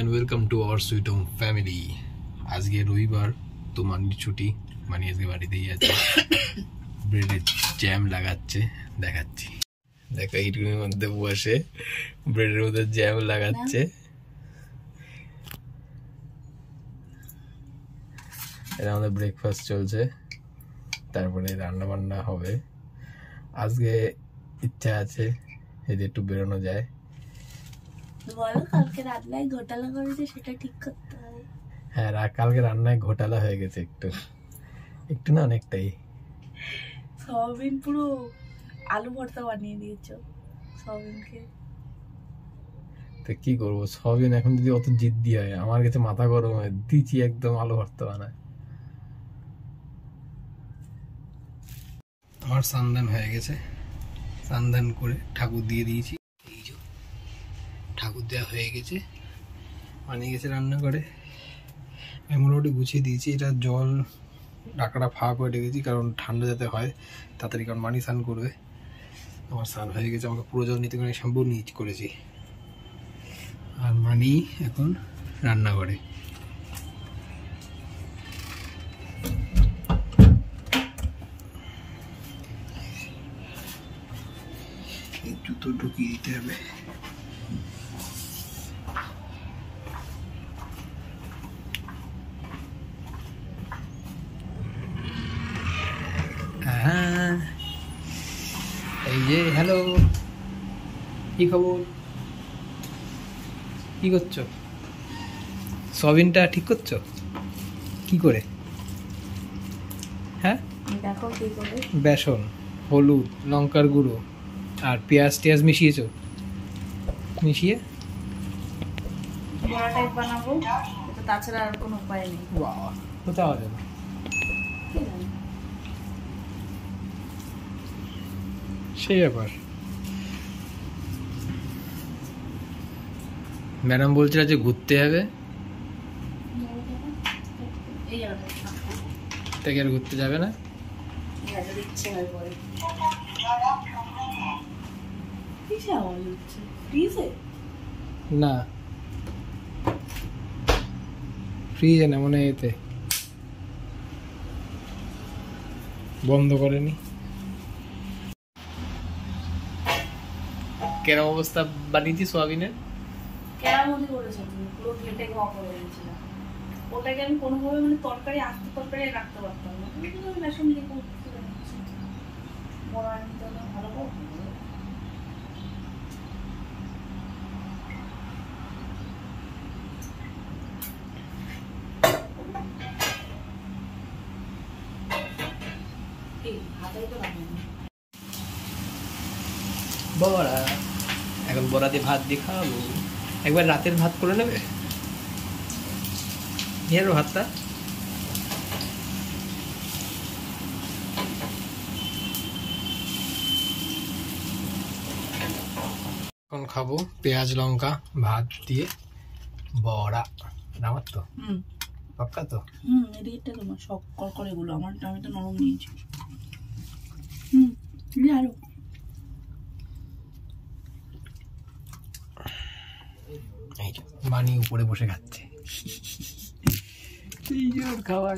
and welcome to our sweet home family. আজকে রবিবার তো মানির ছুটি, মানি আজকে বাড়িতেই আছে। ব্রেডের জ্যাম লাগাচ্ছে, দেখাচ্ছি। দেখো এইটুকুর মধ্যে বসে ব্রেডের মধ্যে জ্যাম লাগাচ্ছে। এটা আমাদের ব্রেকফাস্ট চলছে, তারপরে রান্না বান্না হবে। আজকে ইচ্ছা আছে যদি একটু বেরোনো যায়। বলো কালকে রান্নায় ঘোটালা করেছে সেটা ঠিক করতে হবে। হ্যাঁ, কালকে রান্নায় ঘোটালা হয়ে গেছে, একটু না অনেকটাই। সয়াবিন পুরো আলু ভর্তা বানিয়ে দিয়েছো সয়াবিনকে। তো কি করবো, সয়াবিন এখন যদি অত জিদ্দি হয়, আমার কাছে মাথা গরম হয়, দিচ্ছি একদম আলু ভর্তা বানায়। আমার সান্দান হয়ে গেছে, সান্দান করে ঠাকুর দিয়ে দিয়েছি। এই যে ঠাকুর দেওয়া হয়ে গেছে, বানিয়ে গেছে রান্না করে। আমি মোটামুটি গুছিয়ে দিয়েছি। এটা জল ঢাকাটা ফাঁক করে রেখেছি, কারণ ঠান্ডা যাতে হয় তাড়াতাড়ি, কারণ মানি স্নান করবে। আমার স্নান হয়ে গেছে, আমাকে পুরো জল নিতে করে শ্যাম্পু নিয়ে করেছি। আর মানি এখন রান্না করে। এই জুতো ঢুকিয়ে দিতে হবে। এই যে হ্যালো, কি খবর, কি করছো? সয়াবিনটা ঠিক করছো কি করে? হ্যাঁ দেখো কি করে। বেসন, হলুদ, লঙ্কার গুঁড়ো আর পেঁয়াজ টিয়াজ মিশিয়েছো, মিশিয়ে বড়া টাইপ বানাবো, তাছাড়া আর কোনো উপায় নেই। বাহ, কোথাও যাবে সেই ব্যাপার। ম্যাডাম বলছিল যে ঘুরতে যাবে, তাকে আর ঘুরতে যাবে না। না ফ্রিজে না, মনে এতে বন্ধ করেনি। কেরম অবস্থা বানিয়েছি সোয়াবিনের? কেরামতি করেছো তুমি, পুরো ঘেটে ঘ করে দিয়েছিলাম। ওটাকে আমি কোনোভাবে মানে তরকারি আস্তে তরকারি রাখতে পারতাম না, তুমি কিন্তু বেসন দিয়ে করতে পারছি। বড়া নিতে হলে ভালো করে বড়া, এখন বড়া দিয়ে ভাত দিয়ে খাওয়াবো। একবার রাতের ভাত করে নেবে, নিয়ে আসবো ভাতটা। এখন খাবো পেঁয়াজ লঙ্কা ভাত দিয়ে বড়া। আমার তো পাক্কা তো। এদিকটা তোমার সব করকরে গুলো, আমার আমি তো নরম নিয়েছি। আরো মানি উপরে বসে খাচ্ছে, খাবার।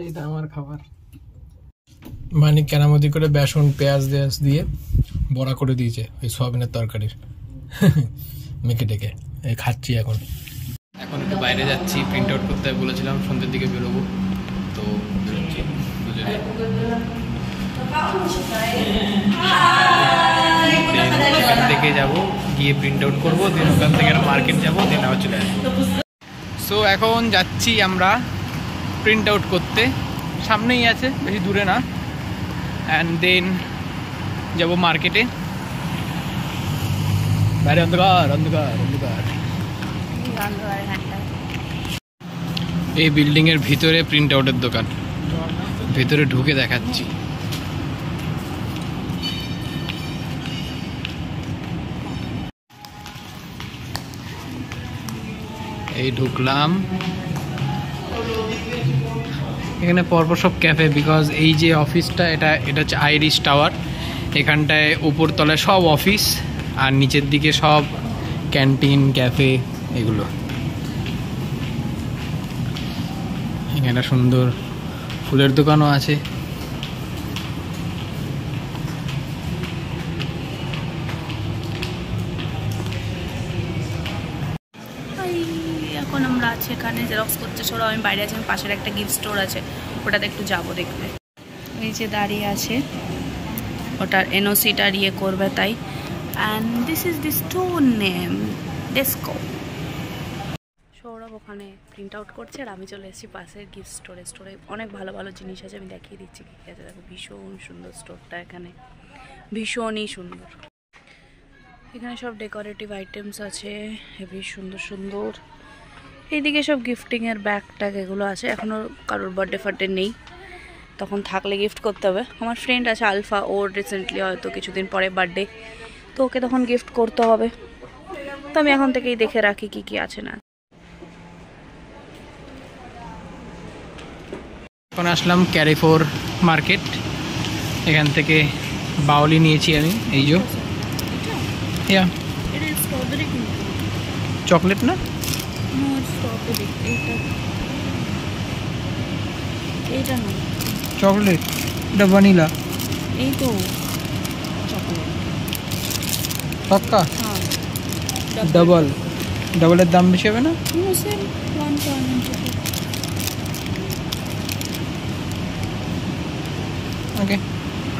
এইটা আমার খাবার। মানি কেরামতি করে বেসন পেঁয়াজ দিয়ে বড়া করে দিয়েছে ওই সয়াবিনের তরকারির মেখে টেকে খাচ্ছি। এখন একটু বাইরে যাচ্ছি, প্রিন্ট আউট করতে বলেছিলাম, সন্ধ্যের দিকে বেরোবো, তো বেরোচ্ছি দুজনে। এখান থেকে যাবো, গিয়ে প্রিন্ট আউট করবো, দেন ওখান থেকে মার্কেট যাবো, দেন আবার চলে আসবো। সো এখন যাচ্ছি আমরা প্রিন্ট আউট করতে, সামনেই আছে, বেশি দূরে না। অ্যান্ড দেন যাবো মার্কেটে। বাইরে অন্ধকার অন্ধকার অন্ধকার। এই বিল্ডিং এর ভিতরে প্রিন্ট আউটের দোকান, ভিতরে ঢুকে দেখাচ্ছি। এই ঢুকলাম, এখানে পরপর সব ক্যাফে, বিকজ এই যে অফিসটা এটা হচ্ছে আইরিশ টাওয়ার। এখানটায় উপর তলায় সব অফিস, আর নিচের দিকে সব ক্যান্টিন ক্যাফে এগুলো। এখানে সুন্দর ফুলের দোকানও আছে। এখন আমরা আছি এখানে জেরক্স করতে ছোড়া, আমি বাইরে আছি, আমি পাশের একটা গিফট স্টোর আছে ওটাতে একটু যাবো দেখতে। এই যে দাঁড়িয়ে আছে, ওটার এনওসিটা ইয়ে করবে তাই। And this is the store name DESCO. Sourav ওখানে প্রিন্ট আউট করছে আর আমি চলে এসেছি পাশের গিফট স্টোরে। স্টোরে অনেক ভালো ভালো জিনিস আছে, আমি দেখিয়ে দিচ্ছি কী কী আছে। দেখো ভীষণ সুন্দর স্টোরটা, এখানে ভীষণই সুন্দর। এখানে সব ডেকোরেটিভ আইটেমস আছে হেভি সুন্দর সুন্দর। এইদিকে সব গিফটিংয়ের ব্যাগ ট্যাগ এগুলো আছে। এখনও কারোর বার্থডে ফার্থডে নেই, তখন থাকলে গিফট করতে হবে। আমার ফ্রেন্ড আছে আলফা, ওর রিসেন্টলি হয়তো কিছুদিন পরে বার্থডে, তো ওকে তখন গিফট করতে হবে। তো আমি এখন থেকেই দেখে রাখি কি কি আছে না। এখন আসলাম ক্যারিফোর মার্কেট। এখান থেকে বাউলি নিয়েছি আমি, এই যে চকলেট না, চকলেট, এটা ভ্যানিলা। এই তো চকলেট পাক্কা ডাবল, ডাবলের দাম বেশি হবে না? ওকে।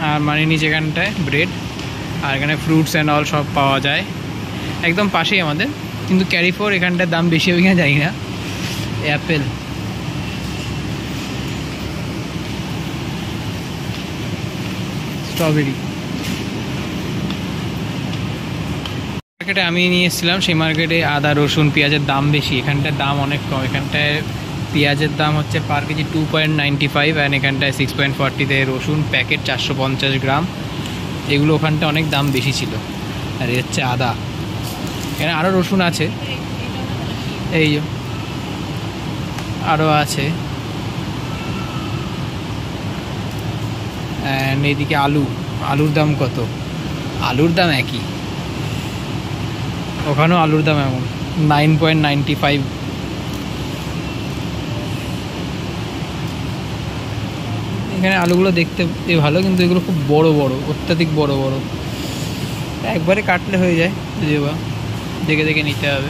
আর মানে নিচে এখানটায় ব্রেড, আর এখানে ফ্রুটস অ্যান্ড অল সব পাওয়া যায় একদম পাশেই আমাদের। কিন্তু ক্যারিফোর এখানটার দাম বেশি হবে কিনা জানি না। Apple, strawberry. মার্কেটে আমি নিয়ে এসেছিলাম, সেই মার্কেটে আদা রসুন পেঁয়াজের দাম বেশি, এখানটার দাম অনেক কম। এখানটায় পেঁয়াজের দাম হচ্ছে পার কেজি 2.95 অ্যান্ড এখানটায় 6.40 রসুন প্যাকেট 450 গ্রাম। এগুলো ওখানটা অনেক দাম বেশি ছিল। আর এ হচ্ছে আদা। এখানে আরও রসুন আছে, এই যে আরও আছে। অ্যান্ড এইদিকে আলু, আলুর দাম কত? আলুর দাম একই, ওখানেও আলুর দাম এমন 9.95। এখানে আলুগুলো দেখতে ভালো, কিন্তু এগুলো খুব বড় বড়, অত্যাধিক বড় বড়। একবারে কাটলে হয়ে যায়, বুঝে বা দেখে দেখে নিতে হবে।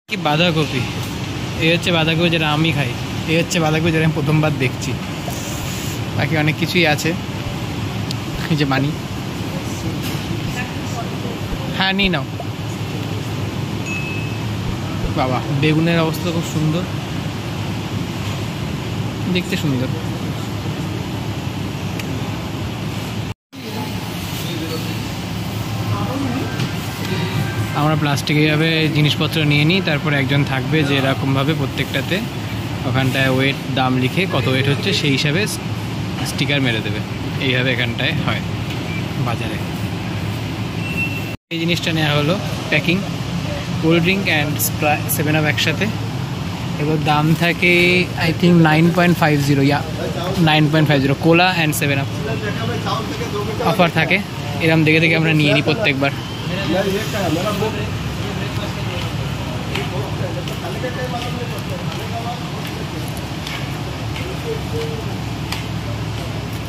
কি বাঁধাকপি, এই হচ্ছে বাঁধাকপি যেটা আমি খাই, এই হচ্ছে বাঁধাকপি যেটা আমি প্রথমবার দেখছি। বাকি অনেক কিছুই আছে, এই যে মানি। হ্যাঁ নিয়ে নাও। বাবা বেগুনের অবস্থা খুব সুন্দর, দেখতে সুন্দর। আমরা প্লাস্টিকেভাবে জিনিসপত্র নিয়ে নিই, তারপরে একজন থাকবে যে এরকমভাবে প্রত্যেকটাতে ওখানটায় ওয়েট দাম লিখে কত ওয়েট হচ্ছে সেই হিসাবে স্টিকার মেরে দেবে। এইভাবে এখানটায় হয় বাজারে। এই জিনিসটা নেওয়া হলো packing, cold drink and 7 up একসাথে। এগুলোর দাম থাকে I think 9.50, yeah 9.50 cola and 7 up offer থাকে। এরকম দেখে দেখে আমরা নিয়ে নিই প্রত্যেকবার।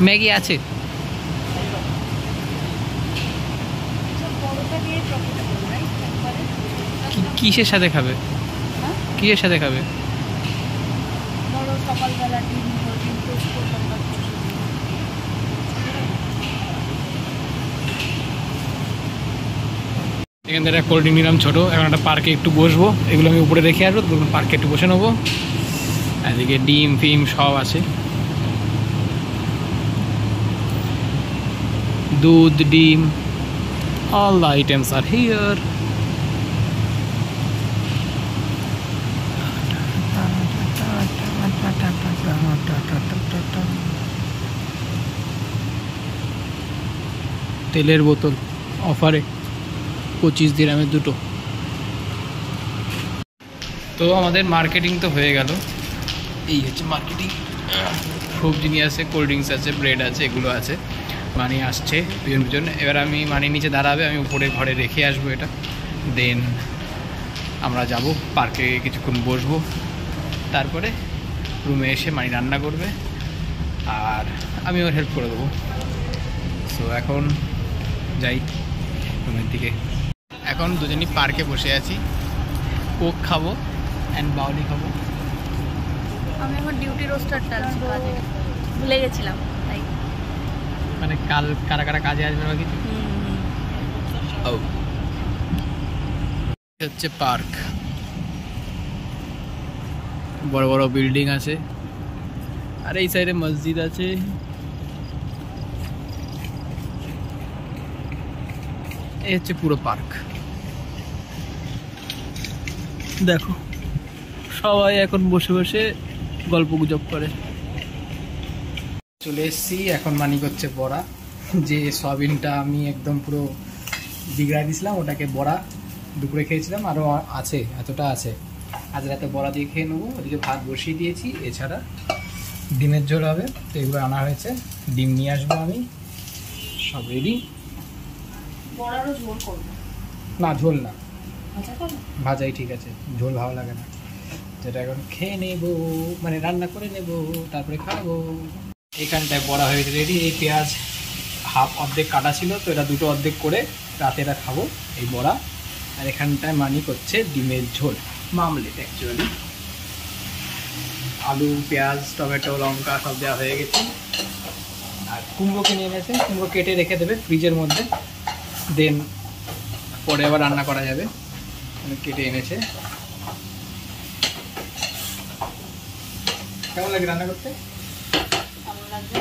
ম্যাগি আছে, কিসের সাথে খাবে? কিসের সাথে খাবে? এখান থেকে একটা কোল্ড ড্রিঙ্ক নিলাম ছোটো। এখন একটা পার্কে একটু বসবো, এগুলো আমি উপরে রেখে আসবো, পার্কে একটু বসে নেবো। এদিকে ডিম ফিম সব আছে, দুধ ডিম, all the items are here. তেলের বোতল অফারে 25 দিরহামের দুটো। তো আমাদের মার্কেটিং তো হয়ে গেল। এই হচ্ছে মার্কেটিং, সবজি নিয়ে আছে, কোল্ড ড্রিঙ্কস আছে, ব্রেড আছে, এগুলো আছে। মানি আসছে পিছন পিছন। এবার আমি মানি নিচে দাঁড়াবে, আমি উপরে ঘরে রেখে আসবো এটা, দেন আমরা যাব পার্কে কিছুক্ষণ বসবো, তারপরে রুমে এসে মানি রান্না করবে আর আমি ওর হেল্প করে দেবো। সো এখন যাই রুমের দিকে। এখন দুজনই পার্কে বসে আছি, কোক খাবো অ্যান্ড বাউলি খাবো। আমি আমার ডিউটি রোস্টারটা কাজে ভুলে গেছিলাম, তাই মানে কাল কারা কারা কাজে আসবে বা কিছু। হচ্ছে পার্ক, বড় বড় বিল্ডিং আছে আর এই সাইডে মসজিদ আছে। এই হচ্ছে পুরো পার্ক। দেখো সবাই এখন বসে বসে গল্প গুজব করে। চলে এসছি, এখন মানি করছে বড়া। যে সয়াবিনটা আমি একদম পুরো বিগড়াই দিয়েছিলাম, ওটাকে বড়া দুপুরে খেয়েছিলাম, আরও আছে, এতটা আছে। আজ রাতে বড়া দিয়ে খেয়ে নেবো। ওদিকে ভাত বসিয়ে দিয়েছি, এছাড়া ডিমের ঝোল হবে, তো এগুলো আনা হয়েছে। ডিম নিয়ে আসবো আমি, সব রেডি। বড়ারও ঝোল করবো না ঝোল না, ভাজা করবো, ভাজাই ঠিক আছে, ঝোল ভালো লাগে না। যেটা এখন খেয়ে নেবো, মানে রান্না করে নেবো, তারপরে খাবো। এইখানটায় বড়া হয়েছে রেডি। এই পেঁয়াজ অর্ধেক কাটা ছিল, তো এটা দুটো অর্ধেক করে রাতে এটা খাবো এই বড়া। আর এখানটায় মানি করছে ডিমের ঝোল, মামলেট অ্যাকচুয়ালি। আলু, পেঁয়াজ, টমেটো, লঙ্কা সব দেওয়া হয়ে গেছে। আর কুমড়ো কিনে এনেছে, কুমড়ো কেটে রেখে দেবে ফ্রিজের মধ্যে, দেন পরে আবার রান্না করা যাবে। কেটে এনেছে। কেমন লাগে রান্না করতে? কেমন লাগছে?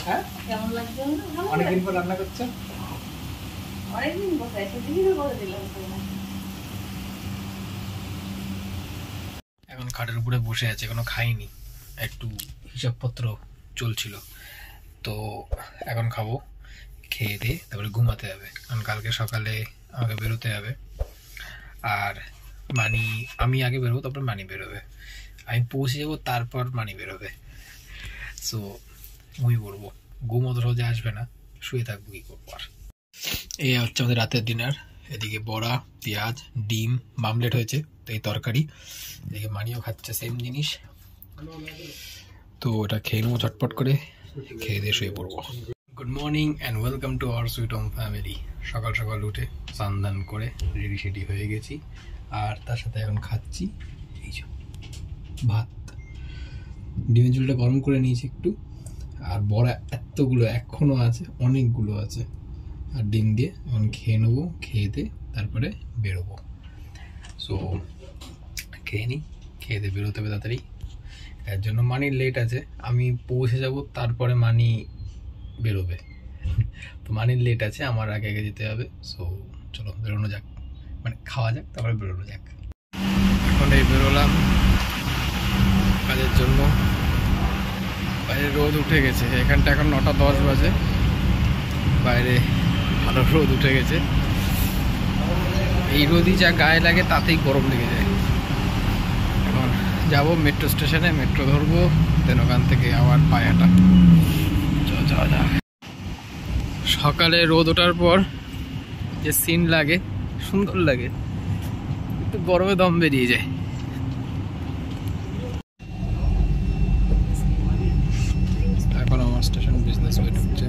হ্যাঁ কেমন লাগছে? অনেকদিন পর রান্না করছো? অনেকদিন কোথায়, সেদিনই করে দিলাম। এখন খাটের উপরে বসে আছে, এখনো খাইনি, একটু হিসাবপত্র চলছিল, তো এখন খাবো। খেয়ে দিয়ে তারপরে ঘুমাতে হবে, কারণ কালকে সকালে আমাকে বেরোতে হবে। আর মানি, আমি আগে বেরোবো, তারপর মানি বেরোবে। আমি পৌঁছে যাবো, তারপর মানি বেরোবে। সো ঘুমিয়ে পড়বো, ঘুম অত সহজে আসবে না, শুয়ে থাকবো, কী করবো আর। এই হচ্ছে আমাদের রাতের ডিনার। এদিকে বড়া, পেঁয়াজ, ডিম, মামলেট হয়েছে, তো এই তরকারি। এদিকে মানিও খাচ্ছে সেম জিনিস, তো ওটা খেয়ে নেবো ঝটপট করে, খেয়ে দিয়ে শুয়ে পড়বো। Good morning and welcome to our sweet home family. সকাল সকাল উঠে স্নান দান করে রেডি সেডি হয়ে গেছি, আর তার সাথে এখন খাচ্ছি এই যে ভাত। ডিমের ঝোলটা গরম করে নিয়েছি একটু, আর বড়া এতগুলো এখনও আছে, অনেকগুলো আছে। আর ডিম দিয়ে এখন খেয়ে নেবো, খেয়ে দিয়ে তারপরে বেরোবো। সো খেয়ে নিই, খেয়ে দিয়ে বেরোতে হবে তাড়াতাড়ি। এর জন্য মানির লেট আছে, আমি পৌঁছে যাব, তারপরে মানি বেরোবে। তো মানির লেট আছে, আমার আগে আগে যেতে হবে। সো চলো বেরোনো যাক, মানে খাওয়া যাক, তারপরে বেরোনো যাক। এখন এই বেরোলাম কাজের জন্য। বাইরে রোদ উঠে গেছে, এখানটা এখন 9:10 বাজে, বাইরে ভালো রোদ উঠে গেছে। এই রোদই যা গায়ে লাগে তাতেই গরম লেগে যায়। এখন যাব মেট্রো স্টেশনে, মেট্রো ধরবো, দেন ওখান থেকে আবার পায়ে হাঁটা। যাওয়া যাক। সকালে রোদ ওঠার পর যে সিন লাগে, সুন্দর লাগে, কিন্তু গরমে দম বেরিয়ে যায়। এখন আমার স্টেশন বিজনেস ওয়ে ঢুকছে।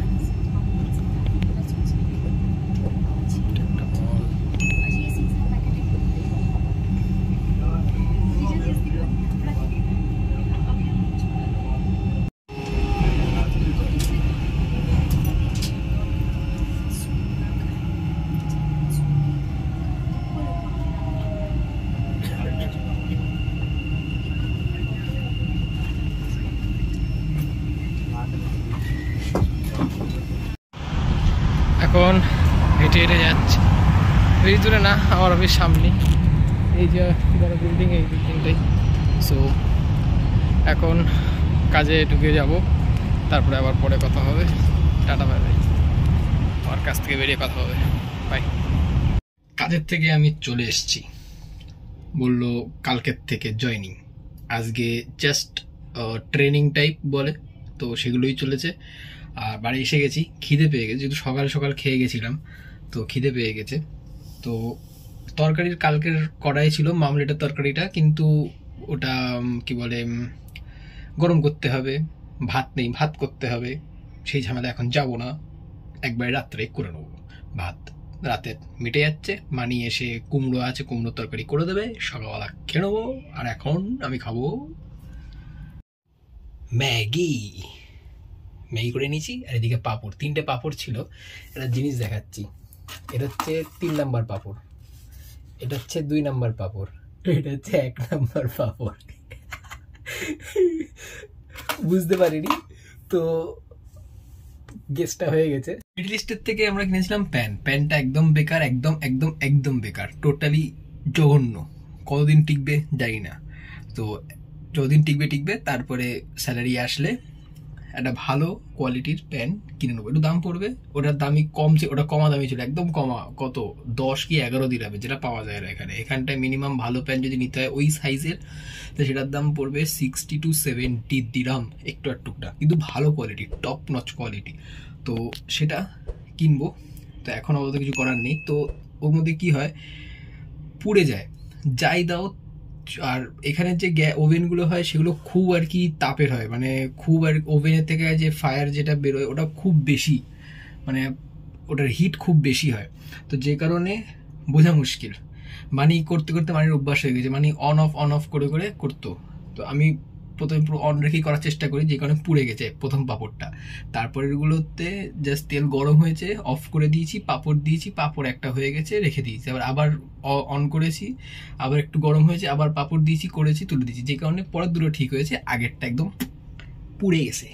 এখন হেঁটে হেঁটে যাচ্ছে, বেশি দূরে না, আমার অফিস সামনে, এই যে বড় বিল্ডিং, এই বিল্ডিংটাই। সো এখন কাজে ঢুকে যাব, তারপরে আবার পরে কথা হবে। টাটা বাই বাই, আমার কাছ থেকে বেরিয়ে কথা হবে, বাই। কাজের থেকে আমি চলে এসেছি, বললো কালকের থেকে জয়নিং। আজকে জাস্ট ট্রেনিং টাইপ বলে, তো সেগুলোই চলেছে। আর বাড়ি এসে গেছি, খিদে পেয়ে গেছে, যেহেতু সকাল সকাল খেয়ে গেছিলাম তো খিদে পেয়ে গেছে। তো তরকারির কালকের কড়াই ছিল মামলেটের তরকারিটা, কিন্তু ওটা কি বলে গরম করতে হবে, ভাত নেই, ভাত করতে হবে, সেই ঝামেলা এখন যাব না, একবারে রাত্রে করে নেবো ভাত, রাতে মিটে যাচ্ছে। মানি এসে কুমড়ো আছে, কুমড়োর তরকারি করে দেবে, সকালবেলা খেয়ে নেবো। আর এখন আমি খাবো ম্যাগি। ম্যাগি করে নিয়েছি, আর এদিকে পাঁপড়, 3টে পাঁপড় ছিল। একটা জিনিস দেখাচ্ছি, এটা হচ্ছে 3 নাম্বার পাঁপড়, এটা হচ্ছে 2 নাম্বার পাঁপড়, এটা হচ্ছে 1 নাম্বার পাঁপড়। বুঝতে পারিনি তো গেসটা হয়ে গেছে। মিডল ইস্টের থেকে আমরা কিনেছিলাম প্যান্টটা একদম বেকার, একদম একদম একদম বেকার, টোটালি জঘন্য। কতদিন টিকবে জানি না, তো যতদিন টিকবে তারপরে স্যালারি আসলে একটা ভালো কোয়ালিটির প্যান্ট কিনে নেবো। একটু দাম পড়বে, ওটার দামই কম, ওটা কমা দামি ছিল, একদম কমা, কত 10 কি 11 দিরামে, যেটা পাওয়া যায় না এখানটায় মিনিমাম ভালো প্যান্ট যদি নিতে হয় ওই সাইজের, তো সেটার দাম পড়বে 60 to 70 দিরাম, একটু একটুকটা, কিন্তু ভালো কোয়ালিটি, টপ নচ কোয়ালিটি। তো সেটা কিনবো। তো এখন অবশ্য কিছু করার নেই। তো ওর মধ্যে কি হয়, পুড়ে যায়, যাই দাও। আর এখানে যে ওভেনগুলো হয় সেগুলো খুব আর কি তাপের হয়, মানে খুব, আর ওভেনের থেকে যে ফায়ার যেটা বেরোয় ওটা খুব বেশি, মানে ওটার হিট খুব বেশি হয়। তো যে কারণে বোঝা মুশকিল, মানি করতে করতে মানির অভ্যাস হয়ে গেছে, মানে অন অফ করে করে করতো। তো আমি প্রথমে পুরো অন রেখেই করার চেষ্টা করি, যে কারণে পুড়ে গেছে প্রথম পাঁপড়টা। তারপরে এগুলোতে জাস্ট তেল গরম হয়েছে, অফ করে দিয়েছি, পাঁপড় দিয়েছি, পাঁপড় একটা হয়ে গেছে, রেখে দিয়েছি। আবার অন করেছি, আবার একটু গরম হয়েছে, আবার পাঁপড় দিয়েছি, করেছি, তুলে দিয়েছি, যে কারণে পরের দুটো ঠিক হয়েছে, আগেরটা একদম পুড়ে গেছে।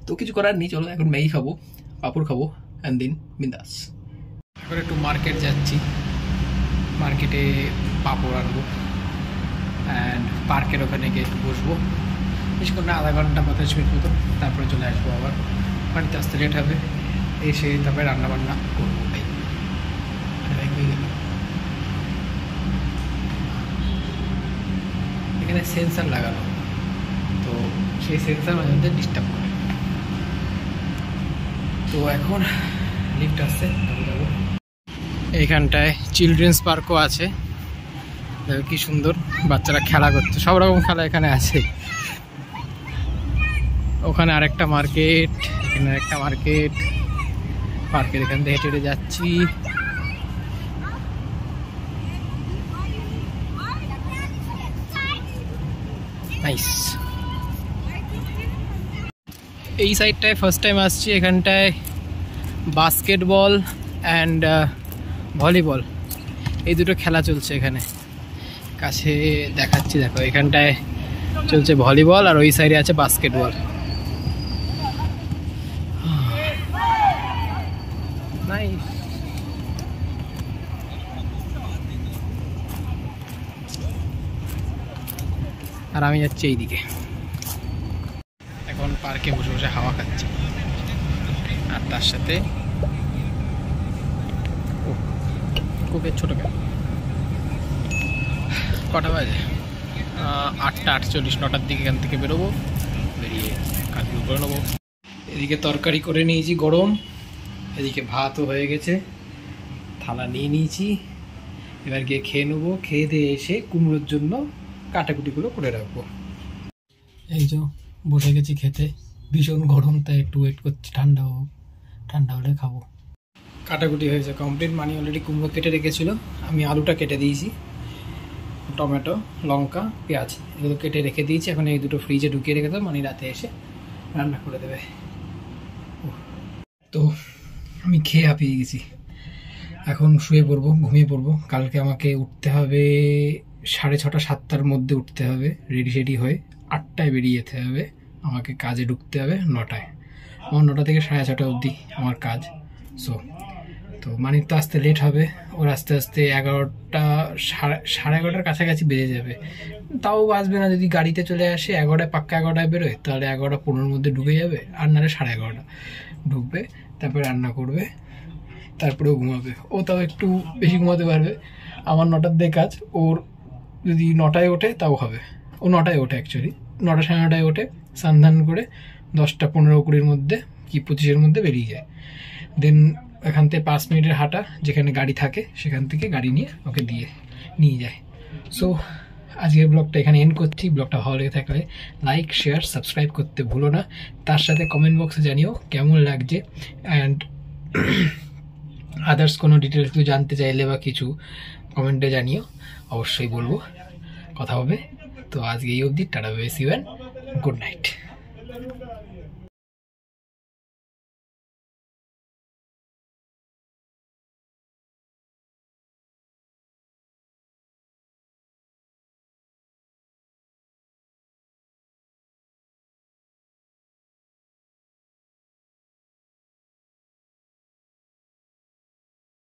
তো কিছু করার নেই, চলো এখন ম্যাগি খাবো, পাঁপড় খাবো, অ্যান্ড দিন বিন্দাস। এখন একটু মার্কেট যাচ্ছি, মার্কেটে পাঁপড় আনবো, অ্যান্ড পার্কের ওখানে গিয়ে একটু বসবো, বেশ করে আধা ঘন্টা 45 মিনিট মতো, তারপরে চলে আসবো। আবার বাড়িতে আসতে লেট হবে, এসে তারপরে রান্নাবান্না করবো। ভাই এখানে সেন্সার লাগানো, তো সেই সেন্সার মাঝে মধ্যে ডিস্টার্ব করে। তো এখন লিফট আসছে, যাবো। এইখানটায় চিলড্রেন্স পার্কও আছে, দেখো কি সুন্দর, বাচ্চারা খেলা করছে, সব রকম খেলা এখানে আছে। ওখানে আরেকটা মার্কেট, এখানে একটা মার্কেট, পার্কের এখান থেকে হেঁটে হেঁটে যাচ্ছি। নাইস। এই সাইডটায় ফার্স্ট টাইম আসছি, এখানটায় বাস্কেটবল অ্যান্ড ভলিবল এই দুটো খেলা চলছে এখানে। কাছে দেখাচ্ছি, দেখো এখানটায় চলছে ভলিবল আর ওই সাইডে আছে বাস্কেটবল। নাইস। আর আমি যাচ্ছি এইদিকে, এখন পার্কে বসে বসে হাওয়া খাচ্ছি, আর তার সাথে কোকের ছোট ক্যান। কটা বাজে? 8টা 48, 9টার দিকে এখান থেকে বেরোবো, বেরিয়ে কাজ করে নেবো। এদিকে তরকারি করে নিয়েছি গরম, এদিকে ভাতও হয়ে গেছে, থালা নিয়ে নিয়েছি, এবার গিয়ে খেয়ে নেবো। খেয়ে দিয়ে এসে কুমড়োর জন্য কাটাকুটিগুলো করে রাখবো। এই যে বসে গেছি খেতে, ভীষণ গরম, তাই একটু ওয়েট করছি ঠান্ডা হোক, ঠান্ডা হলে খাবো। কাটাকুটি হয়েছে কমপ্লিট, মানি অলরেডি কুমড়ো কেটে রেখেছিল, আমি আলুটা কেটে দিয়েছি, টমেটো, লঙ্কা, পেঁয়াজ এগুলো কেটে রেখে দিয়েছি। এখন এই দুটো ফ্রিজে ঢুকিয়ে রেখে দেবো, মানে রাতে এসে রান্না করে দেবে। তো আমি খেয়ে হাঁপিয়ে গেছি, এখন শুয়ে পড়বো, ঘুমিয়ে পড়বো। কালকে আমাকে উঠতে হবে 6:30 7টার মধ্যে উঠতে হবে, রেডি হয়ে 8টায় বেরিয়ে যেতে হবে, আমাকে কাজে ঢুকতে হবে 9টায়। আমার 9টা থেকে 6:30 অবধি আমার কাজ। সো তো মানির তো আসতে লেট হবে, ওর আস্তে আস্তে 11টা, 11:30 কাছাকাছি বেজে যাবে, তাও বাজবে না যদি গাড়িতে চলে আসে। 11টায় পাক্কা 11টায় বেরোয়, তাহলে 11:15 মধ্যে ঢুকে যাবে, আর নাহলে 11:30 ঢুকবে, তারপরে রান্না করবে, তারপরেও ঘুমাবে। ও তাও একটু বেশি ঘুমাতে পারবে, আমার 9টার দিয়ে কাজ, ওর যদি 9টায় ওঠে তাও হবে। ও 9টায় ওঠে, অ্যাকচুয়ালি 9টা 9:30 ওঠে, স্নান ধান করে 10টা 15-20-র মধ্যে কি 25-এর মধ্যে বেরিয়ে যায়। দেন এখান থেকে 5 মিনিটের হাঁটা, যেখানে গাড়ি থাকে সেখান থেকে গাড়ি নিয়ে ওকে নিয়ে যায়। সো আজকের ব্লগটা এখানে এন্ড করছি। ব্লগটা ভালো লেগে থাকলে লাইক, শেয়ার, সাবস্ক্রাইব করতে ভুলো না। তার সাথে কমেন্ট বক্সে জানিও কেমন লাগছে, অ্যান্ড আদার্স কোনো ডিটেলস কিছু জানতে চাইলে বা কিছু কমেন্টে জানিও, অবশ্যই বলবো, কথা হবে। তো আজকে এই অবধি, tata, bye, see you, good night.